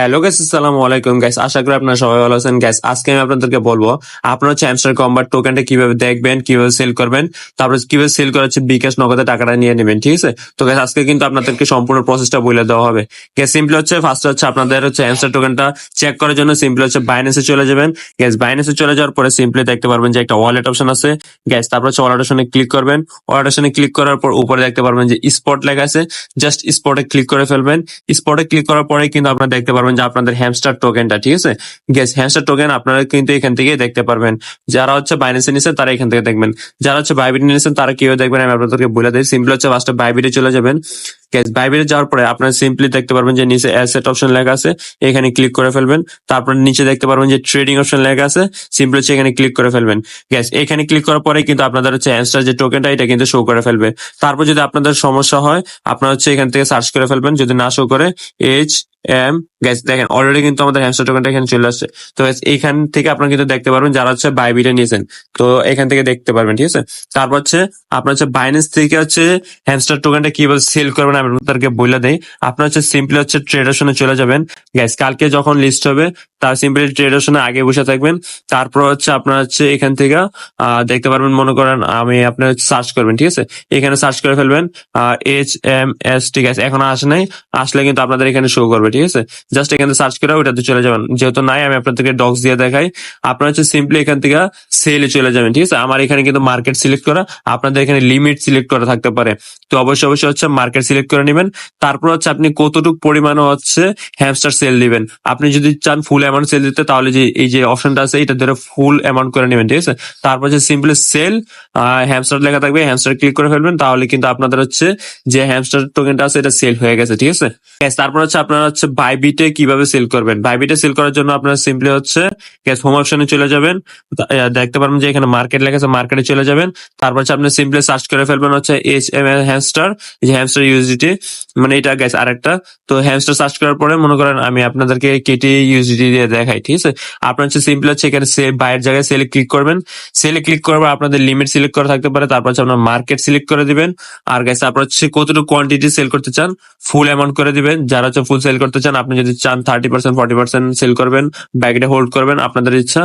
Hello guys, আসসালামু আলাইকুম guys. আশা করি আপনারা সবাই ভালো আছেন গাইস। আজকে আমি আপনাদেরকে বলবো আপনারা হচ্ছে হ্যামস্টার কম্বার টোকেনটা কিভাবে দেখবেন, কিভাবে সেল করবেন, তারপর কিভাবে সেল করা হচ্ছে বিকাশ নগদে টাকাটা নিয়ে নেবেন, ঠিক আছে? তো গাইস আজকে কিন্তু আপনাদেরকে সম্পূর্ণ প্রসেসটা বলে দেওয়া হবে। গাইস সিম্পলি হচ্ছে ফার্স্ট হচ্ছে আপনাদের হচ্ছে হ্যামস্টার টোকেনটা চেক করার জন্য সিম্পলি হচ্ছে বাইন্যান্সে চলে যাবেন। গাইস বাইন্যান্সে চলে যাওয়ার পরে সিম্পলি দেখতে পারবেন যে একটা ওয়ালেট অপশন আছে। গাইস তারপর হচ্ছে ওয়ালেট অপশনে ক্লিক করবেন। ওয়ালেট অপশনে ক্লিক করার পর উপরে দেখতে পারবেন যে স্পট লেখা আছে। জাস্ট স্পটে ক্লিক করে ফেলবেন। স্পটে ক্লিক করার পরে কিন্তু আপনারা দেখতে পারবেন যে আপনাদের হ্যামস্টার টোকেনটা, ঠিক আছে? গ্যাস হ্যামস্টার টোকেন আপনারা কিন্তু এখান থেকে দেখতে পারবেন। যারা হচ্ছে বাইন্যান্সে নিছেন তারা এখান থেকে দেখবেন, যারা হচ্ছে বাইবিট নিয়েছেন তারা কিভাবে দেখবেন আমি আপনাদেরকে বলে দিই। সিম্পলি হচ্ছে ফার্স্টে বাইবিটে চলে যাবেন। গ্যাস বাইবিটে যাওয়ার পরে আপনারা সিম্পলি দেখতে পারবেন যে নিচে অ্যাসেট অপশন লেখা আছে, এখানে ক্লিক করে ফেলবেন। তারপর নিচে দেখতে পারবেন যে ট্রেডিং অপশন লেখা আছে, সিম্পলি হচ্ছে এখানে ক্লিক করে ফেলবেন। গ্যাস এখানে ক্লিক করার পরে কিন্তু আপনাদের হচ্ছে হ্যামস্টার যে টোকেনটা এটা কিন্তু শো করে ফেলবে। তারপর যদি আপনাদের সমস্যা হয় আপনারা হচ্ছে এখান থেকে সার্চ করে ফেলবেন, যদি না শো করে গাইস দেখেন অলরেডি কিন্তু আমাদের হ্যামস্টার টোকেনটা এখানে চলে আসছে। তো guys, এইখান থেকে আপনারা কিন্তু দেখতে পারবেন যারা হচ্ছে বাইবিটে নিয়েছেন, তো এখান থেকে দেখতে পারবেন, ঠিক আছে? তারপর হচ্ছে আপনার হচ্ছে বাইন্যান্স থেকে হচ্ছে হ্যামস্টার টোকেনটা কিভাবে সেল করবেন আমি আপনাদেরকে বলে দেই। আপনার হচ্ছে সিম্পলি হচ্ছে ট্রেড অপশনে চলে যাবেন। গাইস কালকে যখন লিস্ট হবে তার সিম্পলি ট্রেড অপশনে আগে বসে থাকবেন। তারপর হচ্ছে আপনার হচ্ছে এখান থেকে দেখতে পারবেন, মনে করেন আমি আপনার সার্চ করবেন, ঠিক আছে? এখানে সার্চ করে ফেলবেন HMS, ঠিক আছে? এখন আসে নাই, আসলে কিন্তু আপনাদের এখানে শো করবে, ঠিক আছে? জাস্ট এখানে সার্চ করে ওইটাতে চলে যাবেন। যেহেতু নাই আমি আপনাদেরকে ডক্স দিয়ে দেখাই। আপনারা হচ্ছে সিম্পলি এখান থেকে সেলে চলে যাবেন, ঠিক আছে? আমার এখানে কিন্তু মার্কেট সিলেক্ট করা, আপনাদের এখানে লিমিট সিলেক্ট করা থাকতে পারে। তো অবশ্যই অবশ্যই হচ্ছে মার্কেট সিলেক্ট করে নেবেন। তারপর হচ্ছে আপনি কতটুকু পরিমাণে হচ্ছে হ্যামস্টার সেল দিবেন। আপনি যদি চান ফুল অ্যামাউন্ট সেল দিতে তাহলে যে এই যে অপশনটা আছে এটা ধরে ফুল অ্যামাউন্ট করে নেবেন, ঠিক আছে? তারপর হচ্ছে সিম্পলি সেল হ্যামস্টার লেখা থাকবে, হ্যামস্টার ক্লিক করে ফেলবেন, তাহলে কিন্তু আপনাদের হচ্ছে যে হ্যামস্টার টোকেনটা আছে এটা সেল হয়ে গেছে, ঠিক আছে? তারপর হচ্ছে আপনারা হচ্ছে বাইবিটে কিভাবে সেল করবেন। বাইবিটে সেল করার জন্য আপনারা সিম্পলি হচ্ছে হোম অপশনে চলে যাবেন। দেখতে পারবেন যে এখানে মার্কেট লেখা আছে, মার্কেটে চলে যাবেন। তারপর হচ্ছে আপনি সিম্পলি সার্চ করে ফেলবেন হচ্ছে হ্যামস্টার, যে হ্যামস্টার ইউএসডিটি, মানে এটা গাইস আরেকটা। তো হ্যামস্টার সার্চ করার পরে মনে করেন আমি আপনাদেরকে কেটি ইউএসডিটি দিয়ে দেখাই, ঠিক আছে? আপনার হচ্ছে সিম্পলি হচ্ছে এখানে বাইরের জায়গায় সেলে ক্লিক করবেন। সেলে ক্লিক করবে আপনাদের লিমিট সিলেক্ট করা থাকতে পারে। তারপর হচ্ছে আপনার মার্কেট সিলেক্ট করে দিবেন। আর গাইস তারপর হচ্ছে কতটুকু কোয়ান্টিটি সেল করতে চান ফুল অ্যামাউন্ট করে দিবেন। যারা হচ্ছে ফুল সেল করতে চান, আপনি যদি চান 30% 40% সেল করবেন, ব্যাগটা হোল্ড করবেন, আপনাদের ইচ্ছা।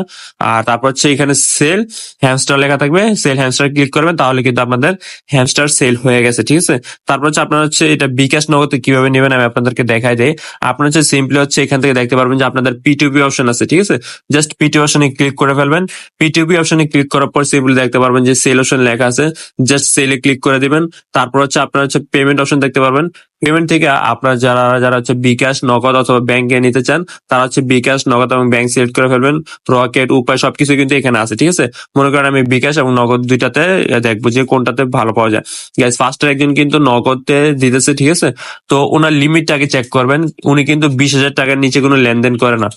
আর তারপর হচ্ছে এখানে সেল হ্যামস্টার লেখা থাকবে, সেল হ্যামস্টার ক্লিক করবেন, তাহলে কিন্তু আপনাদের হ্যামস্টার সেল হয়ে গেছে, ঠিক আছে? তারপর হচ্ছে আপনার হচ্ছে এটা বিকাশ নগদে কিভাবে নেবেন আমি আপনাদেরকে দেখাই দেই। আপনার হচ্ছে সিম্পলি হচ্ছে এখান থেকে দেখতে পারবেন যে আপনাদের P2P অপশন আছে, ঠিক আছে? জাস্ট P2 অপশনে ক্লিক করে ফেলবেন। P2P অপশনে ক্লিক করার পর সিম্পলি দেখতে পারবেন যে সেল অপশন লেখা আছে, জাস্ট সেলে ক্লিক করে দিবেন। তারপর হচ্ছে আপনার হচ্ছে পেমেন্ট অপশন দেখতে পারবেন। পেমেন্ট থেকে আপনার যারা যারা হচ্ছে বিকাশ নগদ অথবা ব্যাংকে নিতে চান তারা হচ্ছে বিকাশ নগদ এবং ব্যাংক সিলেক্ট করে ফেলবেন। রকেট উপায় সবকিছু কিন্তু এখানে আছে, ঠিক আছে? মনে করেন আমি বিকাশ এবং নগদ দুইটাতে দেখবো যে কোনটাতে ভালো পাওয়া যায়। গাইস ফার্স্টের একজন কিন্তু নগদে দিতেছে, ঠিক আছে? তো ওনার লিমিটটাকে চেক করবেন। উনি কিন্তু 20,000 টাকার নিচে কোনো লেনদেন করে না।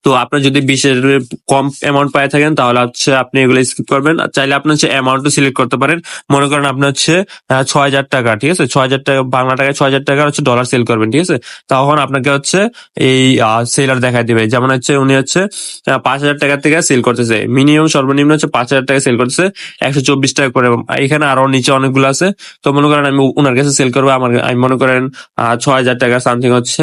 তো আপনার যদি 20-এর কম অ্যামাউন্ট পাই থাকেন তাহলে হচ্ছে আপনি এগুলো স্কিপ করবেন। আর চাইলে আপনি হচ্ছে অ্যামাউন্টও সিলেক্ট করতে পারেন। মনে করেন আপনার হচ্ছে 6,000 টাকা, ঠিক আছে? 6,000 টাকা বাংলা টাকায় 6,000 টাকা হচ্ছে ডলার সেল করবেন, ঠিক আছে? তখন আপনাকে হচ্ছে এই সেলার দেখাই দিবে। যেমন হচ্ছে উনি হচ্ছে 5,000 টাকা থেকে সেল করতেছে, মিনিমাম সর্বনিম্ন হচ্ছে 5,000 টাকা সেল করতেছে 124 টাকা করে। এখানে আরো নিচে অনেকগুলো আছে। তো মনে করেন আমি ওনার কাছে সেল করবো, আমি মনে করেন 6,000 টাকা সামথিং হচ্ছে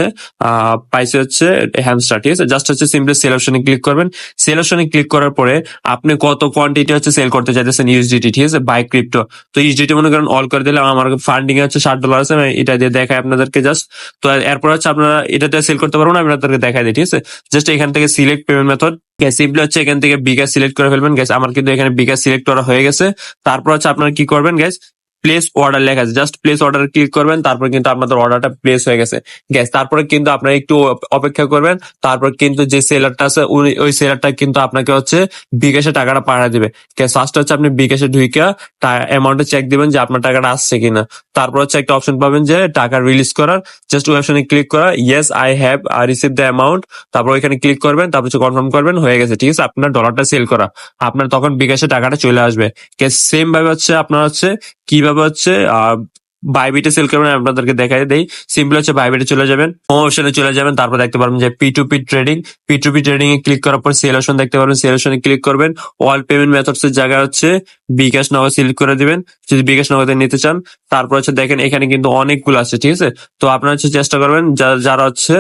পাইছে হচ্ছে হ্যামস্টার, ঠিক আছে? জাস্ট হচ্ছে সিম্পলি সেল অপশনে ক্লিক করবেন। সেল অপশনে ক্লিক করার পরে আপনি কত কোয়ান্টিটি হচ্ছে সেল করতে চাইতেছেন ইউএসডিটি, ঠিক আছে? By crypto. তো ইউএসডিটি মনে করেন অল করে দিলে আমার ফান্ডিং হচ্ছে $60 আছে, আমি এটা দিয়ে দেখাই আপনাদেরকে জাস্ট। তো এরপর হচ্ছে আপনারা এটাতে সেল করতে পারবেন, আমি আপনাদেরকে দেখাই দিই, ঠিক আছে? জাস্ট এখান থেকে সিলেক্ট পেমেন্ট মেথড, সিম্পলি হচ্ছে এখান থেকে বিকাশ সিলেক্ট করে ফেলবেন। গ্যাস আমার কিন্তু এখানে বিকাশ সিলেক্ট করা হয়ে গেছে। তারপর হচ্ছে আপনারা কি করবেন গ্যাস, প্লেস অর্ডার লেখা আছে, জাস্ট প্লেস অর্ডার ক্লিক করবেন। তারপর কিন্তু আপনাদের অর্ডারটা প্লেস হয়ে গেছে। গ্যাস তারপরে কিন্তু আপনারা একটু অপেক্ষা করবেন। তারপর কিন্তু যে সেলারটা আছে ওই সেলারটা কিন্তু আপনাকে হচ্ছে বিকাশে টাকাটা পাঠিয়ে দিবে। গ্যাস ফার্স্ট হচ্ছে আপনি বিকাশে ঢুইকা অ্যামাউন্টে চেক দিবেন যে আপনার টাকাটা আসছে কিনা। তারপর হচ্ছে একটা অপশন পাবেন যে টাকা রিলিজ করার, জাস্ট ওই অপশনে ক্লিক করা, yes I have receive the amount. তারপর ওইখানে ক্লিক করবেন, তারপর হচ্ছে কনফার্ম করবেন, হয়ে গেছে, ঠিক আছে? আপনার ডলারটা সেল করা, আপনার তখন বিকাশে টাকাটা চলে আসবে। সেম ভাবে হচ্ছে আপনার হচ্ছে কিভাবে হচ্ছে বাইবিটে সেল করবেন আপনাদেরকে দেখাই দেই। সিম্পল হচ্ছে বাইবিটে চলে যাবেন, হোম অপশনে চলে যাবেন, তারপর দেখতে পারবেন যে P2P ট্রেডিং। P2P ট্রেডিং এ ক্লিক করার পর সেল অপশন দেখতে পারবেন, সেল অপশনে ক্লিক করবেন। অল পেমেন্ট মেথডস এর জায়গা হচ্ছে বিকাশ নগদ সিলেক্ট করে দিবেন যদি বিকাশ নগদে নিতে চান। তারপর হচ্ছে দেখেন এখানে কিন্তু অনেকগুলো আছে, ঠিক আছে। তো আপনারা হচ্ছে চেষ্টা করবেন যারা হচ্ছে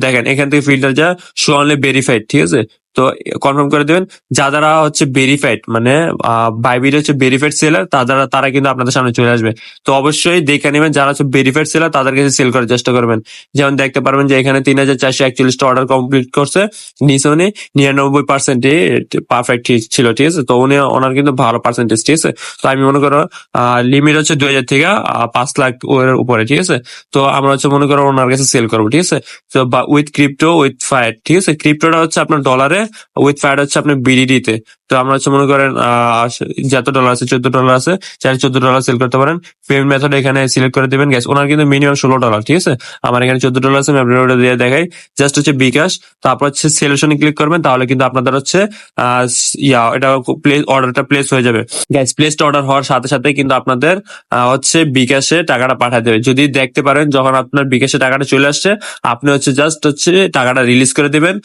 দেখেন এখান থেকে ফিল্টার যা শো অনলি ভেরিফাইড, ঠিক আছে। তো কনফার্ম করে দিবেন যারা হচ্ছে ভেরিফাইড, মানে বাইবিট হচ্ছে ভেরিফাইড সেলার, তারা কিন্তু আপনাদের সামনে চলে আসবে। তো অবশ্যই দেখে নেবেন যারা হচ্ছে ভেরিফাইড সেলার তাদের কাছে সেল করার চেষ্টা করবেন। যেমন দেখতে পারবেন যে এখানে 3441টা অর্ডার কমপ্লিট করছে, নিচে উনি 99% পারফেক্ট ছিল, ঠিক আছে। তো ওনার কিন্তু ভালো পার্সেন্টেজ, ঠিক আছে। তো আমি মনে করো লিমিট হচ্ছে 2000 থেকে 5 লাখ ওর উপরে, ঠিক আছে। তো আমরা হচ্ছে মনে করো ওনার কাছে সেল করবো, ঠিক আছে। তো উইথ ক্রিপ্টো উইথ ফায়ার, ঠিক আছে। ক্রিপ্টোটা হচ্ছে আপনার ডলারে, উইথ ফায়ার হচ্ছে আপনার বিডিডি তে। তো আমরা হচ্ছে মনে করেন যত ডলার আছে, $14 আছে, চাইলে $14 সেল করতে পারেন। পেমেন্ট মেথড এখানে সিলেক্ট করে দিবেন। গ্যাস ওনার কিন্তু মিনিমাম $16, ঠিক আছে। আমার এখানে $14 আছে, আমি আপনার ওটা দিয়ে দেখাই। জাস্ট হচ্ছে বিকাশ, তারপর হচ্ছে সেলুশনে ক্লিক করবেন, তাহলে কিন্তু আপনাদের হচ্ছে এটা অর্ডারটা প্লেস হয়ে যাবে। গ্যাস প্লেসড অর্ডার হওয়ার সাথে সাথে কিন্তু আপনাদের হচ্ছে বিকাশে টাকাটা পাঠিয়ে দেবে। যদি দেখতে পারেন যখন আপনার বিকাশে টাকাটা চলে আসছে, আপনি হচ্ছে জাস্ট হচ্ছে টাকাটা রিলিজ করে দিবেন,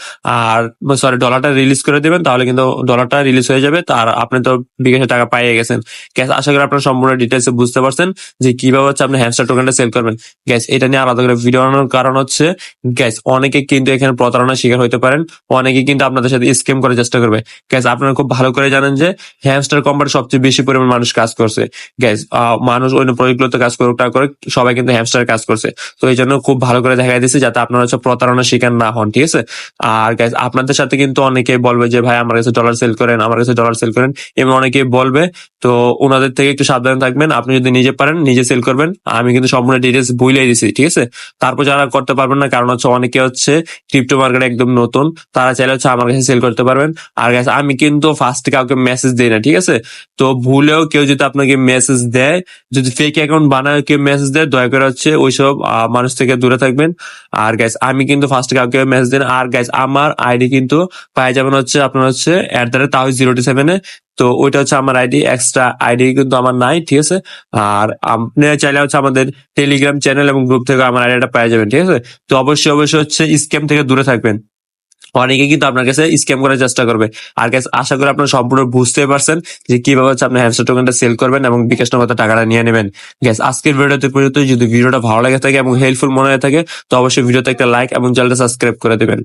আর সরি ডলারটা রিলিজ করে দিবেন, তাহলে কিন্তু ডলারটা রিলিজ হয়ে যাবে। তার আপনি তো বিকাশে টাকা পাইয়ে গেছেন। গ্যাস আশা করি আপনারা সম্পূর্ণ ডিটেলস বুঝতে পারছেন যে কিভাবে হচ্ছে আপনি হ্যামস্টার টোকেনটা সেল করবেন। গ্যাস এটা নিয়ে আলাদা করে ভিডিও বানানোর কারণ হচ্ছে গ্যাস অনেকে কিন্তু এখানে প্রতারণার শিকার হতে পারেন, অনেকে কিন্তু আপনাদের সাথে স্ক্যাম করার চেষ্টা করবে। গ্যাস আপনারা খুব ভালো করে জানেন যে হ্যামস্টার কোম্পানি সবচেয়ে বেশি পরিমাণ মানুষ কাজ করছে। গ্যাস মানুষ অন্য প্রজেক্টগুলোতে কাজ করুক না করে, সবাই কিন্তু হ্যামস্টার কাজ করছে। তো এই জন্য খুব ভালো করে দেখাই দিচ্ছি যাতে আপনারা হচ্ছে প্রতারণার শিকার না হন, ঠিক আছে। আর গ্যাস আপনাদের সাথে কিন্তু অনেকে বলবে যে ভাই আমার কাছে ডলার সেল করেন, আমার কাছে ডলার সেল করেন, এবং অনেকে বলবে। তো ওনাদের থেকে একটু সাবধান থাকবেন। আপনি যদি নিজে পারেন নিজে সেল করবেন। আমি কিন্তু সম্পূর্ণ ডিটেলস বইলাই দিছি, ঠিক আছে। তারপর যারা করতে পারবেন না, কারণ হচ্ছে অনেকে হচ্ছে ক্রিপ্টো মার্কেট একদম নতুন, তারা চাইলে হচ্ছে আমার কাছে সেল করতে পারবেন। আর গ্যাস আমি কিন্তু ফার্স্টে কাউকে মেসেজ দিই না, ঠিক আছে। তো ভুলেও কেউ যদি আপনাকে মেসেজ দেয়, যদি ফেক অ্যাকাউন্ট বানায় কেউ মেসেজ দেয়, দয়া করে হচ্ছে ওইসব মানুষ থেকে দূরে থাকবেন। আর গাইস আমি কিন্তু ফার্স্টে কাউকে মেসেজ দিই না। আর গাইস আমার আইডি কিন্তু পাই যাবেন হচ্ছে আপনার হচ্ছে @তাহিদ027-এ। তো ওইটা হচ্ছে আমার আইডি, এক্সট্রা আইডি কিন্তু আমার নাই, ঠিক আছে। আর আপনি চাইলে হচ্ছে আমাদের টেলিগ্রাম চ্যানেল এবং গ্রুপ থেকে আমার আইডিটা পেয়ে যাবেন, ঠিক আছে। তো অবশ্যই অবশ্যই হচ্ছে স্ক্যাম থেকে দূরে থাকবেন। অনেকে কিন্তু আপনার কাছে স্ক্যাম করার চেষ্টা করবে। আর গাইস আশা করি আপনারা সম্পূর্ণ বুঝতে পারছেন যে কিভাবে হচ্ছে আপনি হ্যামস্টার টোকেনটা সেল করবেন এবং বিকাশ নগদ টাকাটা নিয়ে নেবেন। গাইস আজকের ভিডিওতে পর্যন্ত, যদি ভিডিওটা ভালো লাগে থাকে এবং হেল্পফুল মনে হয়ে থাকে, তো অবশ্যই ভিডিওতে একটা লাইক এবং চ্যানেলটা সাবস্ক্রাইব করে দিবেন।